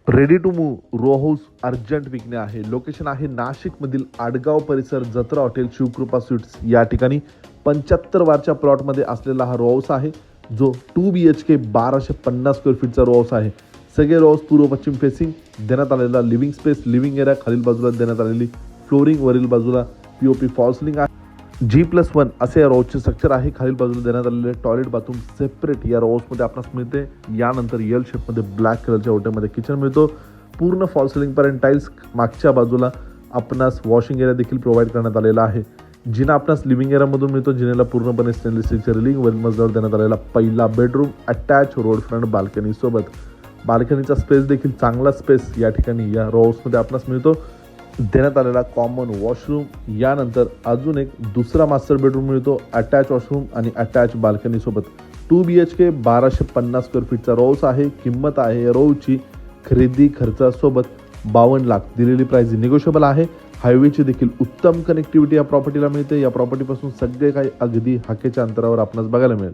Ready to move row house urgent विकणे आहे. Location आहे नाशिकमधील आडगाव परिसर, जत्रा हॉटेल, शिवकृपा स्वीट्स या ठिकाणी 75 वारच्या प्लॉटमध्ये असलेला हा रो हाऊस आहे, जो 2 BHK 1250 स्क्वेअर फीटचा रो हाऊस आहे. सगळे रो हाऊस पूर्व पश्चिम फेसिंग, देण्यात आलेला लिव्हिंग स्पेस, लिव्हिंग एरिया खालील बाजूला देण्यात आलेली फ्लोरिंग, वरील बाजूला POP फॉल सिलिंग आहे. G+1 असे या रोजचे स्ट्रक्चर आहे. खालील बाजूला देण्यात आलेले टॉयलेट बाथरूम सेपरेट या रोजमध्ये आपणास मिळते. यानंतर एल शेपमध्ये ब्लॅक कलरच्या ओट्यामध्ये किचन मिळतो. पूर्ण फॉल सिलिंगपर्यंत टाईल्स. मागच्या बाजूला आपणास वॉशिंग एरिया देखील प्रोव्हाइड करण्यात आलेला आहे. जिना आपणास लिव्हिंग एरियामधून मिळतो. जिनेला पूर्णपणे स्टेनलेस स्टीलचे रिलिंग, वरील मजल्यावर देण्यात आलेला पहिला bedroom, attach road front balcony सोबत. बाल्कनीचा स्पेस देखील चांगला स्पेस या ठिकाणी या रो हाऊसमध्ये आपणास मिळतो. देण्यात आलेला कॉमन वॉशरूम. यानंतर अजून एक दुसरा मास्टर बेडरूम मिळतो, अटॅच वॉशरूम आणि अटॅच बाल्कनी सोबत. 2 BHK 1250 स्क्वेअर फीटचा रो हाऊस आहे. किंमत आहे रोची खरेदी खर्चासोबत 52 लाख. दिलेली प्राइस निगोशिएबल आहे. हायवेची देखील उत्तम कनेक्टिव्हिटी या प्रॉपर्टीला मिळते. या प्रॉपर्टीपासून सगळे काही अगदी हाकेच्या अंतरावर आपणास बघायला मिळेल.